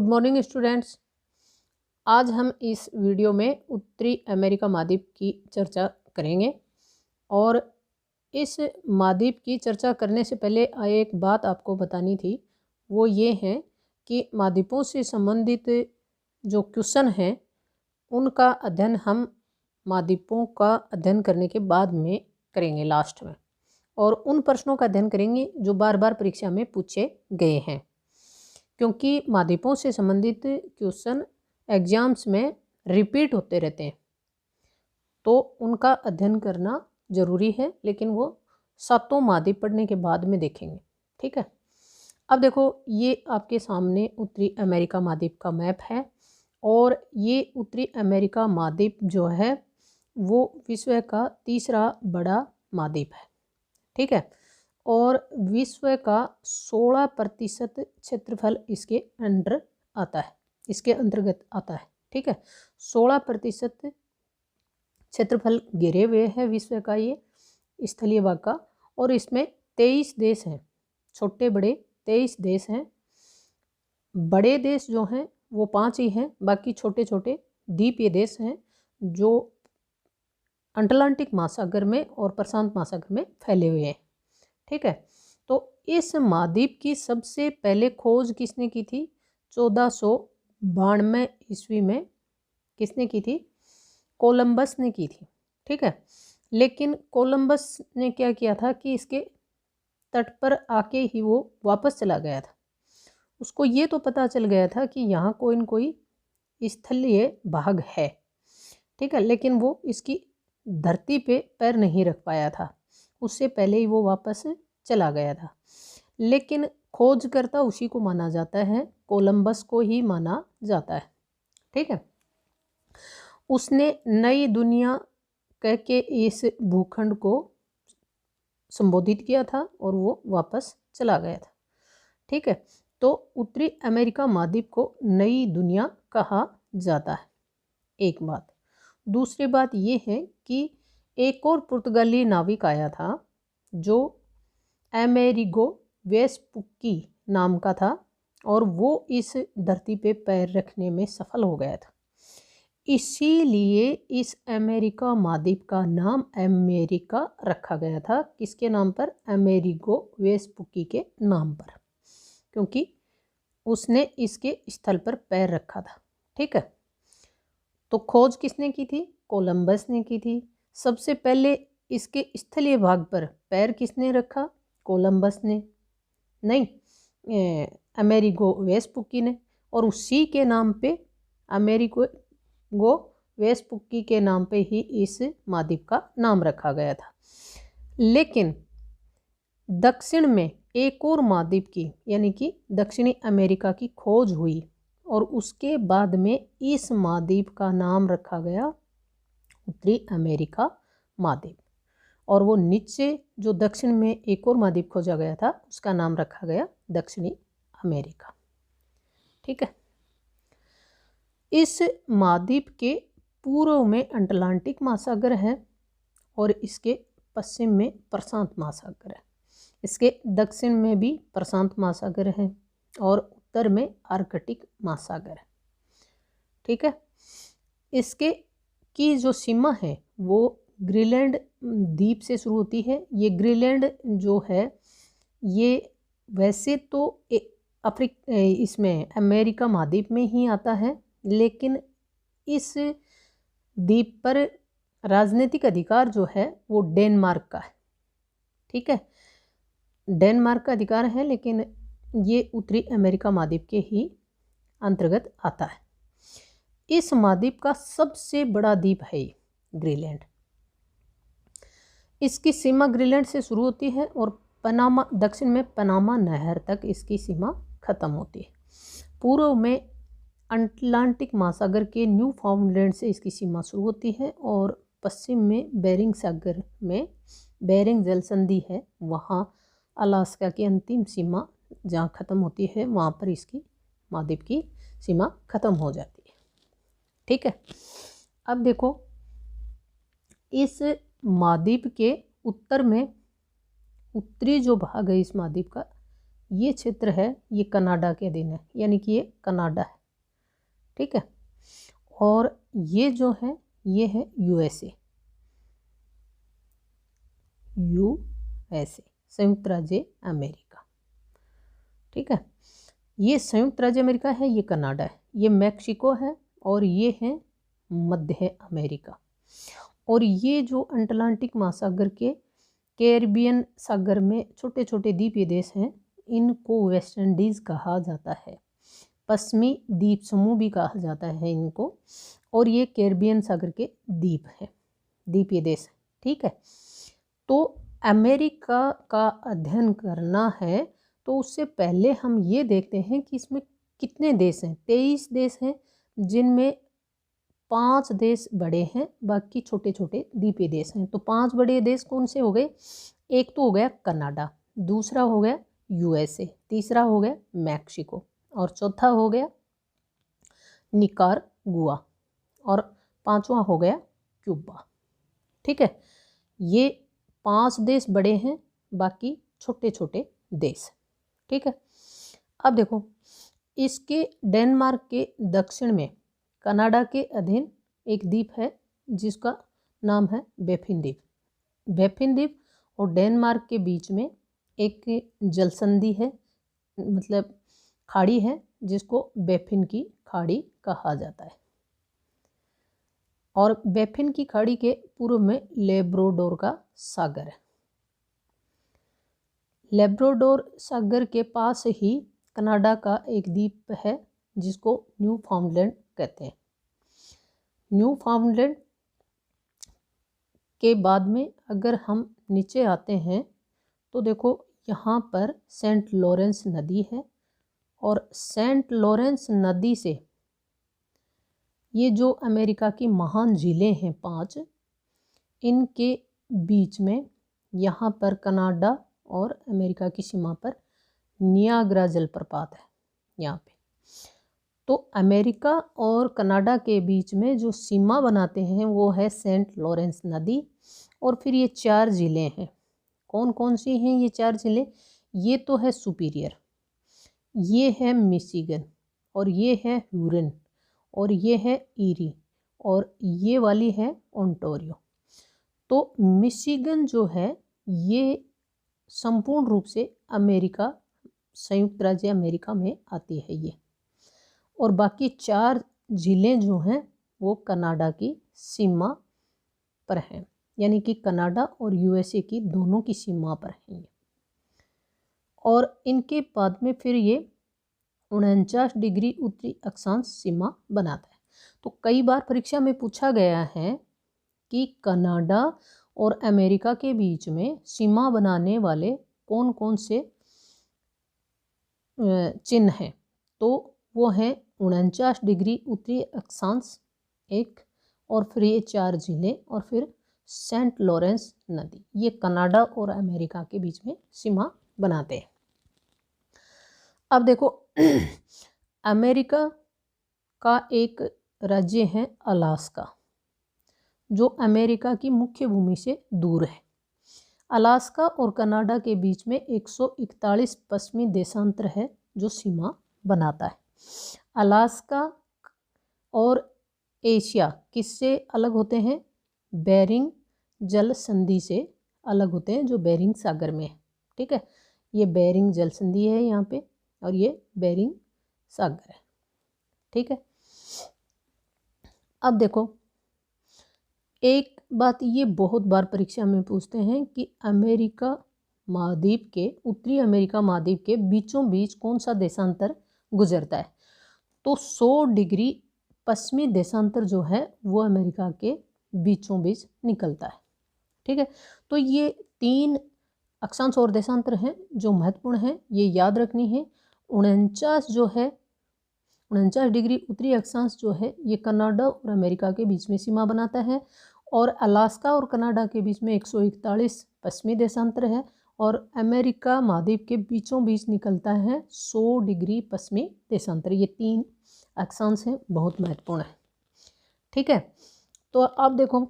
Good morning students. आज हम इस वीडियो में उत्तरी अमेरिका महाद्वीप की चर्चा करेंगे। और इस महाद्वीप की चर्चा करने से पहले एक बात आपको बतानी थी, वो ये है कि महाद्वीपों से संबंधित जो क्वेश्चन हैं उनका अध्ययन हम महाद्वीपों का अध्ययन करने के बाद में करेंगे लास्ट में, और उन प्रश्नों का अध्ययन करेंगे जो बार बार परीक्षा में पूछे गए हैं, क्योंकि महाद्वीपों से संबंधित क्वेश्चन एग्जाम्स में रिपीट होते रहते हैं, तो उनका अध्ययन करना ज़रूरी है। लेकिन वो सातों महाद्वीप पढ़ने के बाद में देखेंगे, ठीक है। अब देखो, ये आपके सामने उत्तरी अमेरिका महाद्वीप का मैप है, और ये उत्तरी अमेरिका महाद्वीप जो है वो विश्व का तीसरा बड़ा महाद्वीप है, ठीक है। और विश्व का 16% क्षेत्रफल इसके अंडर आता है, इसके अंतर्गत आता है, ठीक है। 16% क्षेत्रफल घिरे हुए है विश्व का ये स्थलीय भाग का, और इसमें 23 देश हैं, छोटे बड़े 23 देश हैं। बड़े देश जो हैं वो 5 ही हैं, बाकी छोटे छोटे द्वीपीय देश हैं जो अटलांटिक महासागर में और प्रशांत महासागर में फैले हुए हैं, ठीक है। तो इस महाद्वीप की सबसे पहले खोज किसने की थी? 1492 ईस्वी में किसने की थी? कोलंबस ने की थी, ठीक है। लेकिन कोलंबस ने क्या किया था कि इसके तट पर आके ही वो वापस चला गया था। उसको ये तो पता चल गया था कि यहाँ कोई न कोई स्थलीय भाग है, ठीक है, लेकिन वो इसकी धरती पे पैर नहीं रख पाया था, उससे पहले ही वो वापस चला गया था। लेकिन खोजकर्ता उसी को माना जाता है, कोलंबस को ही माना जाता है, ठीक है। उसने नई दुनिया कह के इस भूखंड को संबोधित किया था और वो वापस चला गया था, ठीक है। तो उत्तरी अमेरिका महाद्वीप को नई दुनिया कहा जाता है, एक बात। दूसरी बात ये है कि एक और पुर्तगाली नाविक आया था जो अमेरिगो वेस्पुक्की नाम का था, और वो इस धरती पे पैर रखने में सफल हो गया था। इसीलिए इस अमेरिका महाद्वीप का नाम अमेरिका रखा गया था। किसके नाम पर? अमेरिगो वेस्पुक्की के नाम पर, क्योंकि उसने इसके स्थल पर पैर रखा था, ठीक है। तो खोज किसने की थी? कोलंबस ने की थी। सबसे पहले इसके स्थलीय भाग पर पैर किसने रखा? कोलंबस ने नहीं, अमेरिगो वेस्पुक्की ने। और उसी के नाम पे, अमेरिगो वेस्पुक्की के नाम पे ही इस महाद्वीप का नाम रखा गया था। लेकिन दक्षिण में एक और महाद्वीप की, यानी कि दक्षिणी अमेरिका की खोज हुई, और उसके बाद में इस महाद्वीप का नाम रखा गया उत्तरी अमेरिका महाद्वीप। और वो नीचे जो दक्षिण में एक और महाद्वीप खोजा गया था उसका नाम रखा गया दक्षिणी अमेरिका, ठीक है। इस महाद्वीप के पूर्व में अटलांटिक महासागर है, और इसके पश्चिम में प्रशांत महासागर है। इसके दक्षिण में भी प्रशांत महासागर है, और उत्तर में आर्कटिक महासागर है, ठीक है। इसके की जो सीमा है वो ग्रीनलैंड द्वीप से शुरू होती है। ये ग्रीनलैंड जो है ये वैसे तो इसमें अमेरिका महाद्वीप में ही आता है, लेकिन इस द्वीप पर राजनीतिक अधिकार जो है वो डेनमार्क का है, ठीक है। डेनमार्क का अधिकार है, लेकिन ये उत्तरी अमेरिका महाद्वीप के ही अंतर्गत आता है। इस महाद्वीप का सबसे बड़ा द्वीप है ये ग्रीनलैंड। इसकी सीमा ग्रीनलैंड से शुरू होती है और पनामा, दक्षिण में पनामा नहर तक इसकी सीमा खत्म होती है। पूर्व में अटलांटिक महासागर के न्यू फाउंडलैंड से इसकी सीमा शुरू होती है, और पश्चिम में बेरिंग सागर में बेरिंग जल संधि है, वहाँ अलास्का की अंतिम सीमा जहाँ ख़त्म होती है वहाँ पर इसकी महाद्वीप की सीमा ख़त्म हो जाती है, ठीक है। अब देखो, इस महाद्वीप के उत्तर में, उत्तरी जो भाग है इस महाद्वीप का, ये क्षेत्र है ये कनाडा के अधीन है, यानी कि ये कनाडा है, ठीक है। और ये जो है ये है यूएसए, यूएसए संयुक्त राज्य अमेरिका, ठीक है। ये संयुक्त राज्य अमेरिका है, ये कनाडा है, ये मैक्सिको है और ये है मध्य अमेरिका। और ये जो अटलांटिक महासागर के कैरिबियन सागर में छोटे छोटे द्वीपीय देश हैं, इनको वेस्ट इंडीज कहा जाता है, पश्चिमी द्वीप समूह भी कहा जाता है इनको। और ये कैरिबियन सागर के द्वीप हैं, द्वीपीय देश, ठीक है। तो अमेरिका का अध्ययन करना है तो उससे पहले हम ये देखते हैं कि इसमें कितने देश हैं। 23 देश हैं, जिनमें 5 देश बड़े हैं, बाकी छोटे छोटे द्वीपीय देश हैं। तो 5 बड़े देश कौन से हो गए? एक तो हो गया कनाडा, दूसरा हो गया यूएसए, तीसरा हो गया मैक्सिको और चौथा हो गया निकारागुआ और पांचवा हो गया क्यूबा, ठीक है। ये 5 देश बड़े हैं, बाकी छोटे छोटे देश, ठीक है। अब देखो, इसके डेनमार्क के दक्षिण में कनाडा के अधीन एक द्वीप है जिसका नाम है बैफिन द्वीप। बैफिन द्वीप और डेनमार्क के बीच में एक जलसंधि है, मतलब खाड़ी है, जिसको बैफिन की खाड़ी कहा जाता है। और बैफिन की खाड़ी के पूर्व में लेब्राडोर का सागर है। लेब्राडोर सागर के पास ही कनाडा का एक द्वीप है जिसको न्यू फाउंडलैंड कहते हैं। न्यू फाउंडलैंड के बाद में अगर हम नीचे आते हैं तो देखो यहाँ पर सेंट लॉरेंस नदी है, और सेंट लॉरेंस नदी से ये जो अमेरिका की महान झीलें हैं 5, इनके बीच में यहाँ पर कनाडा और अमेरिका की सीमा पर नियाग्रा जलप्रपात है यहाँ पे। तो अमेरिका और कनाडा के बीच में जो सीमा बनाते हैं वो है सेंट लॉरेंस नदी, और फिर ये 4 ज़िले हैं। कौन कौन सी हैं ये 4 ज़िले? ये तो है सुपीरियर, ये है मिशिगन, और ये है ह्यूरन, और ये है ईरी, और ये वाली है ओंटारियो। तो मिशिगन जो है ये संपूर्ण रूप से अमेरिका, संयुक्त राज्य अमेरिका में आती है ये, और बाकी 4 ज़िले जो हैं वो कनाडा की सीमा पर हैं, यानी कि कनाडा और यूएसए की दोनों की सीमा पर हैं ये। और इनके बाद में फिर ये 49 डिग्री उत्तरी अक्षांश सीमा बनाता है। तो कई बार परीक्षा में पूछा गया है कि कनाडा और अमेरिका के बीच में सीमा बनाने वाले कौन कौन से चिन्ह हैं, तो वो हैं 49 डिग्री उत्तरी अक्षांश एक, और फिर ये 4 ज़िले, और फिर सेंट लॉरेंस नदी। ये कनाडा और अमेरिका के बीच में सीमा बनाते हैं। अब देखो अमेरिका का एक राज्य है अलास्का, जो अमेरिका की मुख्य भूमि से दूर है। अलास्का और कनाडा के बीच में 141 पश्चिमी देशांतर है जो सीमा बनाता है। अलास्का और एशिया किससे अलग होते हैं? बेरिंग जल संधि से अलग होते हैं, जो बेरिंग सागर में है, ठीक है। ये बेरिंग जल संधि है यहाँ पे, और ये बेरिंग सागर है, ठीक है। अब देखो, एक बात ये बहुत बार परीक्षा में पूछते हैं कि अमेरिका महाद्वीप के, उत्तरी अमेरिका महाद्वीप के बीचों बीच कौन सा देशांतर गुजरता है? तो 100 डिग्री पश्चिमी देशांतर जो है वो अमेरिका के बीचों बीच निकलता है, ठीक है। तो ये 3 अक्षांश और देशांतर हैं जो महत्वपूर्ण हैं, ये याद रखनी है। 49 जो है, 49 डिग्री उत्तरी अक्षांश जो है ये कनाडा और अमेरिका के बीच में सीमा बनाता है, और अलास्का और कनाडा के बीच में 141 पश्चिमी देशांतर है, और अमेरिका महाद्वीप के बीचों बीच निकलता है 100 डिग्री पश्चिमी देशांतर। ये 3 अक्षांश हैं, बहुत महत्वपूर्ण है, ठीक है। तो अब देखो,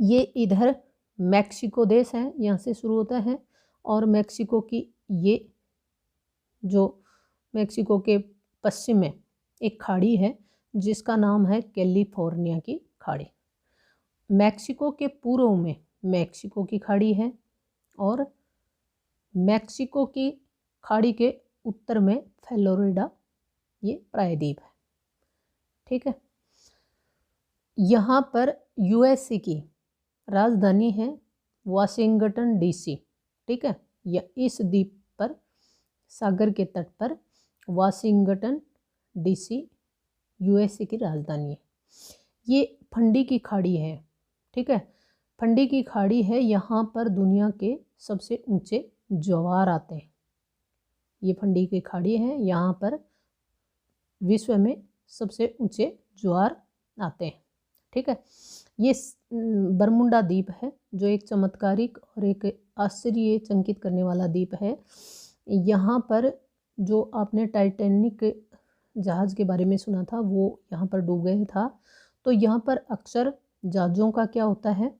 ये इधर मैक्सिको देश है, यहाँ से शुरू होता है, और मैक्सिको की ये जो मेक्सिको के पश्चिम में एक खाड़ी है जिसका नाम है कैलिफोर्निया की खाड़ी। मैक्सिको के पूर्व में मैक्सिको की खाड़ी है और मैक्सिको की खाड़ी के उत्तर में फ्लोरिडा ये प्रायद्वीप है। ठीक है, यहाँ पर यूएसए की राजधानी है वाशिंगटन डीसी। ठीक है, या इस द्वीप पर सागर के तट पर वाशिंगटन डीसी यूएसए की राजधानी है। ये फंडी की खाड़ी है। ठीक है, फंडी की खाड़ी है, यहाँ पर दुनिया के सबसे ऊंचे ज्वार आते हैं। ये फंडी की खाड़ी है, यहाँ पर विश्व में सबसे ऊंचे ज्वार आते हैं। ठीक है, ये बरमुंडा द्वीप है जो एक चमत्कारिक और एक आश्चर्यचकित करने वाला द्वीप है। यहाँ पर जो आपने टाइटैनिक जहाज़ के बारे में सुना था वो यहाँ पर डूब गया था। तो यहाँ पर अक्सर जहाज़ों का क्या होता है,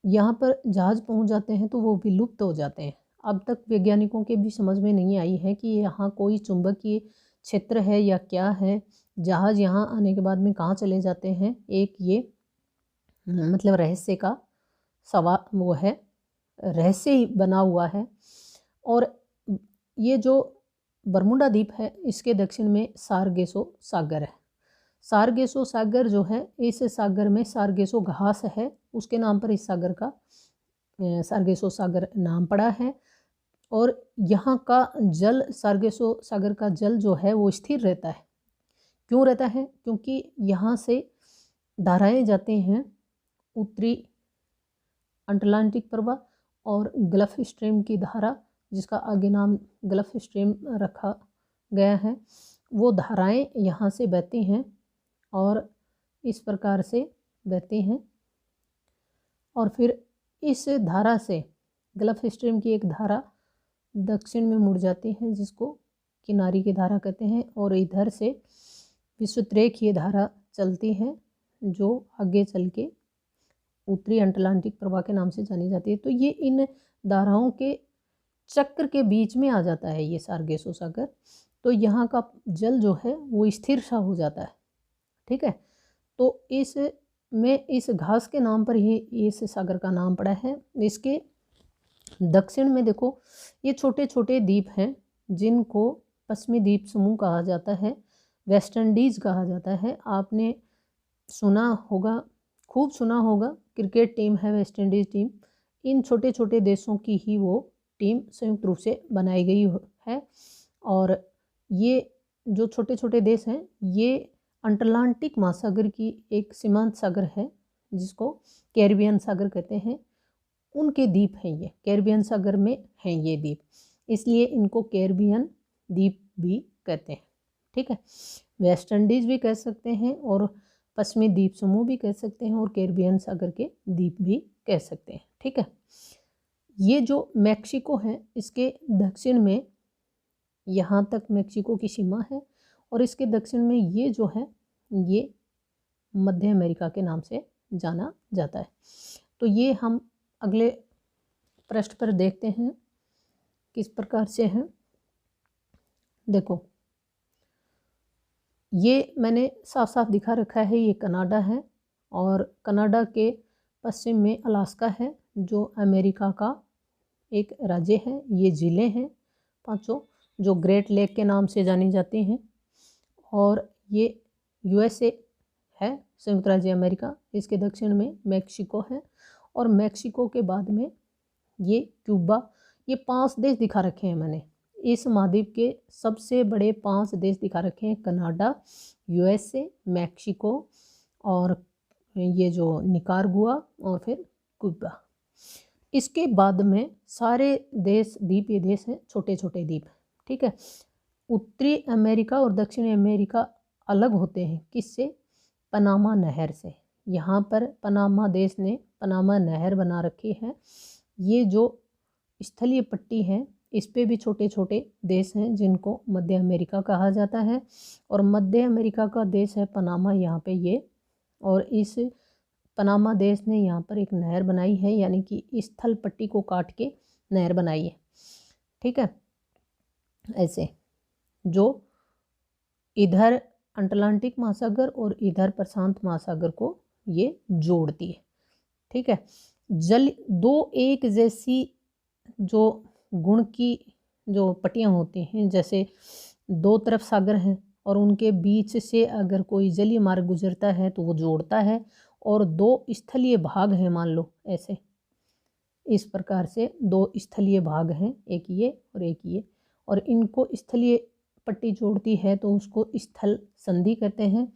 यहाँ पर जहाज़ पहुँच जाते हैं तो वो विलुप्त हो जाते हैं। अब तक वैज्ञानिकों के भी समझ में नहीं आई है कि यहाँ कोई चुंबकीय क्षेत्र है या क्या है। जहाज़ यहाँ आने के बाद में कहाँ चले जाते हैं, एक ये मतलब रहस्य का सवाल वो है, रहस्य ही बना हुआ है। और ये जो बरमुडा द्वीप है इसके दक्षिण में सारगेसो सागर है। सारगेसो सागर जो है, इस सागर में सारगेसो घास है, उसके नाम पर इस सागर का सारगेसो सागर नाम पड़ा है। और यहाँ का जल, सारगेसो सागर का जल जो है वो स्थिर रहता है। क्यों रहता है? क्योंकि यहाँ से धाराएं जाती हैं उत्तरी अटलांटिक प्रवाह और गल्फ स्ट्रीम की धारा, जिसका आगे नाम गल्फ स्ट्रीम रखा गया है, वो धाराएं यहाँ से बहती हैं और इस प्रकार से बहती हैं। और फिर इस धारा से गल्फ स्ट्रीम की एक धारा दक्षिण में मुड़ जाती है जिसको किनारी की धारा कहते हैं, और इधर से विषुवरेखीय धारा चलती है जो आगे चल के उत्तरी अटलांटिक प्रवाह के नाम से जानी जाती है। तो ये इन धाराओं के चक्र के बीच में आ जाता है ये सारगेसो सागर। तो यहाँ का जल जो है वो स्थिर सा हो जाता है। ठीक है, तो इस में इस घास के नाम पर ही इस सागर का नाम पड़ा है। इसके दक्षिण में देखो ये छोटे छोटे द्वीप हैं जिनको पश्चिमी द्वीप समूह कहा जाता है, वेस्ट इंडीज़ कहा जाता है। आपने सुना होगा, खूब सुना होगा, क्रिकेट टीम है वेस्ट इंडीज़ टीम। इन छोटे छोटे देशों की ही वो टीम संयुक्त रूप से बनाई गई है। और ये जो छोटे छोटे देश हैं ये अटलांटिक महासागर की एक सीमांत सागर है जिसको कैरिबियन सागर कहते हैं, उनके द्वीप हैं ये, कैरिबियन सागर में हैं ये द्वीप, इसलिए इनको कैरिबियन द्वीप भी कहते हैं। ठीक है, वेस्ट इंडीज़ भी कह सकते हैं और पश्चिमी द्वीप समूह भी कह सकते हैं और कैरिबियन सागर के द्वीप भी कह सकते हैं। ठीक है, ये जो मैक्सिको है इसके दक्षिण में यहाँ तक मैक्सिको की सीमा है और इसके दक्षिण में ये जो है ये मध्य अमेरिका के नाम से जाना जाता है। तो ये हम अगले पृष्ठ पर देखते हैं किस प्रकार से है। देखो ये मैंने साफ साफ दिखा रखा है, ये कनाडा है और कनाडा के पश्चिम में अलास्का है जो अमेरिका का एक राज्य है। ये ज़िले हैं पांचों जो ग्रेट लेक के नाम से जानी जाती हैं। और ये यूएसए है, संयुक्त राज्य अमेरिका। इसके दक्षिण में मैक्सिको है और मैक्सिको के बाद में ये क्यूबा। ये 5 देश दिखा रखे हैं मैंने। इस महाद्वीप के सबसे बड़े 5 देश दिखा रखे हैं, कनाडा, यूएसए, मैक्सिको और ये जो निकारागुआ और फिर क्यूबा। इसके बाद में सारे देश द्वीपीय देश हैं, छोटे छोटे द्वीप। ठीक है, उत्तरी अमेरिका और दक्षिणी अमेरिका अलग होते हैं किससे? पनामा नहर से। यहाँ पर पनामा देश ने पनामा नहर बना रखी है। ये जो स्थलीय पट्टी है इस पे भी छोटे छोटे देश हैं जिनको मध्य अमेरिका कहा जाता है और मध्य अमेरिका का देश है पनामा यहाँ पे ये। और इस पनामा देश ने यहाँ पर एक नहर बनाई है, यानी कि स्थल पट्टी को काट के नहर बनाई है। ठीक है, ऐसे, जो इधर अटलांटिक महासागर और इधर प्रशांत महासागर को ये जोड़ती है। ठीक है, जल दो एक जैसी जो गुण की जो पट्टियाँ होती हैं, जैसे दो तरफ सागर हैं और उनके बीच से अगर कोई जलीय मार्ग गुजरता है तो वो जोड़ता है, और दो स्थलीय भाग हैं मान लो ऐसे, इस प्रकार से दो स्थलीय भाग हैं, एक ये और एक ये, और इनको स्थलीय पट्टी जोड़ती है तो उसको स्थल संधि कहते हैं,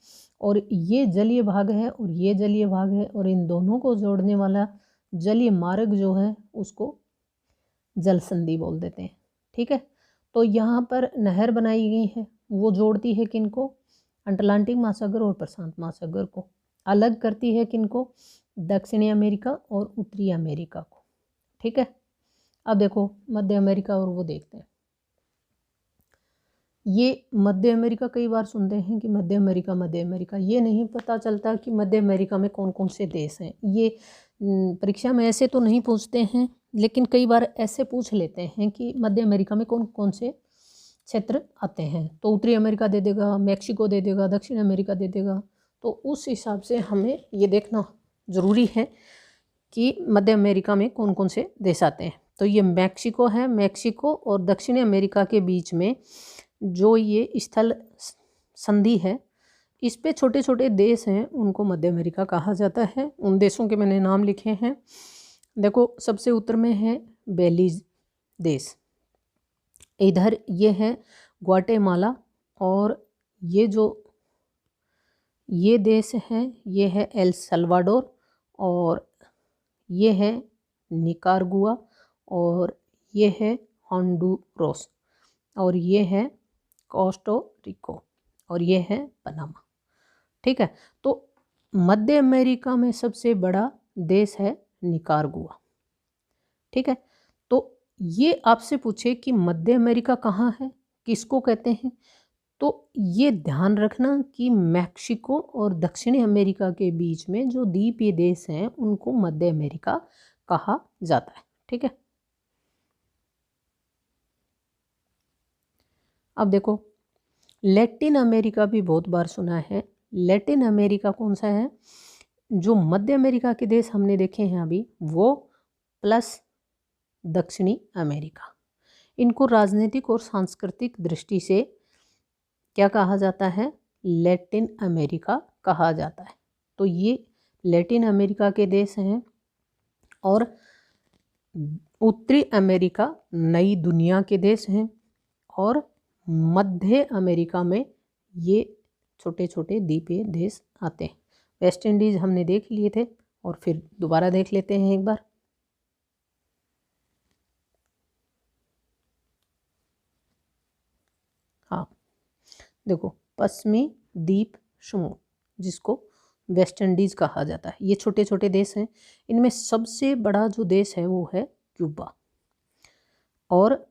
और ये जलीय भाग है और ये जलीय भाग है, और इन दोनों को जोड़ने वाला जलीय मार्ग जो है उसको जल संधि बोल देते हैं। ठीक है, तो यहाँ पर नहर बनाई गई है, वो जोड़ती है किनको, अटलांटिक महासागर और प्रशांत महासागर को, अलग करती है किनको, दक्षिणी अमेरिका और उत्तरी अमेरिका को। ठीक है, अब देखो मध्य अमेरिका और वो देखते हैं। ये मध्य अमेरिका कई बार सुनते हैं कि मध्य अमेरिका, ये नहीं पता चलता कि मध्य अमेरिका में कौन कौन से देश हैं। ये परीक्षा में ऐसे तो नहीं पूछते हैं, लेकिन कई बार ऐसे पूछ लेते हैं कि मध्य अमेरिका में कौन कौन से क्षेत्र आते हैं, तो उत्तरी अमेरिका दे देगा, मैक्सिको दे देगा, दक्षिण अमेरिका दे देगा, तो उस हिसाब से हमें ये देखना ज़रूरी है कि मध्य अमेरिका में कौन कौन से देश आते हैं। तो ये मैक्सिको है, मैक्सिको और दक्षिणी अमेरिका के बीच में जो ये स्थल संधि है, इस पे छोटे छोटे देश हैं, उनको मध्य अमेरिका कहा जाता है। उन देशों के मैंने नाम लिखे हैं। देखो सबसे उत्तर में है बेलीज देश, इधर ये है ग्वाटेमाला, और ये जो ये देश है ये है एल सल्वाडोर, और ये है निकारागुआ, और ये है होंडुरास, और ये है कोस्टा रिको, और ये है पनामा। ठीक है, तो मध्य अमेरिका में सबसे बड़ा देश है निकारागुआ। ठीक है, तो ये आपसे पूछे कि मध्य अमेरिका कहाँ है, किसको कहते हैं, तो ये ध्यान रखना कि मैक्सिको और दक्षिणी अमेरिका के बीच में जो द्वीपीय देश हैं उनको मध्य अमेरिका कहा जाता है। ठीक है, अब देखो लैटिन अमेरिका भी बहुत बार सुना है। लैटिन अमेरिका कौन सा है, जो मध्य अमेरिका के देश हमने देखे हैं अभी वो प्लस दक्षिणी अमेरिका, इनको राजनीतिक और सांस्कृतिक दृष्टि से क्या कहा जाता है, लैटिन अमेरिका कहा जाता है। तो ये लैटिन अमेरिका के देश हैं, और उत्तरी अमेरिका नई दुनिया के देश हैं, और मध्य अमेरिका में ये छोटे छोटे द्वीपीय देश आते हैं। वेस्ट इंडीज़ हमने देख लिए थे, और फिर दोबारा देख लेते हैं एक बार। हाँ देखो, पश्चिमी द्वीप समूह जिसको वेस्ट इंडीज़ कहा जाता है, ये छोटे छोटे देश हैं। इनमें सबसे बड़ा जो देश है वो है क्यूबा, और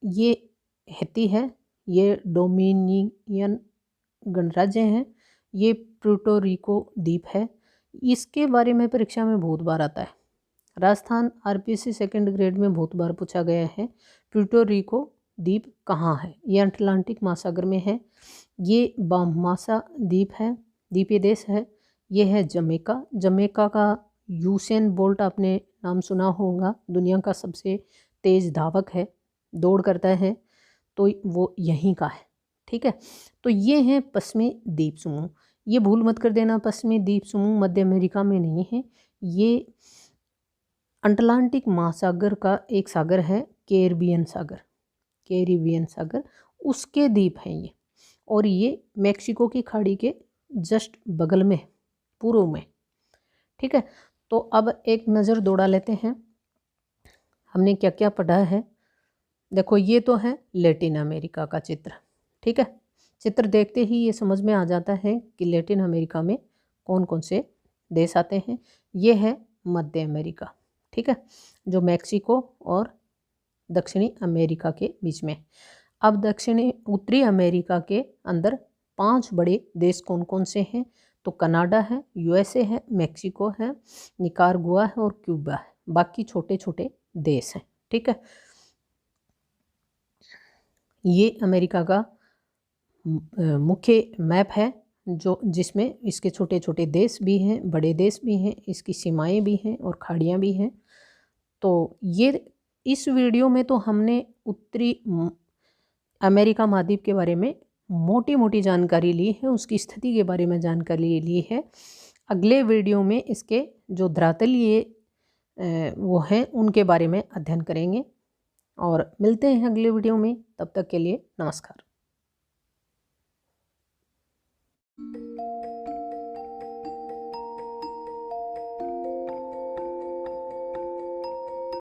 ये हैती है, ये डोमिनियन गणराज्य हैं, ये प्यूर्टो रिको द्वीप है। इसके बारे में परीक्षा में बहुत बार आता है, राजस्थान आरपीएससी सेकंड ग्रेड में बहुत बार पूछा गया है। प्यूर्टो रिको द्वीप कहाँ है, ये अटलांटिक महासागर में है। ये बाहमासा द्वीप है, द्वीपीय देश है। ये है जमैका, जमैका का यूसेन बोल्ट आपने नाम सुना होगा, दुनिया का सबसे तेज धावक है, दौड़ करता है, तो वो यहीं का है। ठीक है, तो ये हैं पश्चिमी द्वीप समूह। ये भूल मत कर देना, पश्चिमी द्वीप समूह मध्य अमेरिका में नहीं है, ये अटलांटिक महासागर का एक सागर है, कैरिबियन सागर, कैरिबियन सागर, उसके द्वीप हैं ये, और ये मैक्सिको की खाड़ी के जस्ट बगल में, पूर्व में। ठीक है, तो अब एक नज़र दौड़ा लेते हैं हमने क्या क्या पढ़ा है। देखो ये तो है लैटिन अमेरिका का चित्र। ठीक है, चित्र देखते ही ये समझ में आ जाता है कि लैटिन अमेरिका में कौन कौन से देश आते हैं। ये है मध्य अमेरिका, ठीक है, जो मैक्सिको और दक्षिणी अमेरिका के बीच में। अब दक्षिणी उत्तरी अमेरिका के अंदर 5 बड़े देश कौन कौन से हैं, तो कनाडा है, यूएसए है, मैक्सिको है, निकारागुआ है और क्यूबा है, बाकी छोटे छोटे देश हैं। ठीक है, ये अमेरिका का मुख्य मैप है, जो जिसमें इसके छोटे छोटे देश भी हैं, बड़े देश भी हैं, इसकी सीमाएं भी हैं और खाड़ियाँ भी हैं। तो ये इस वीडियो में तो हमने उत्तरी अमेरिका महाद्वीप के बारे में मोटी मोटी जानकारी ली है, उसकी स्थिति के बारे में जानकारी ली है। अगले वीडियो में इसके जो धरातलीय वो हैं उनके बारे में अध्ययन करेंगे और मिलते हैं अगले वीडियो में। तब तक के लिए नमस्कार।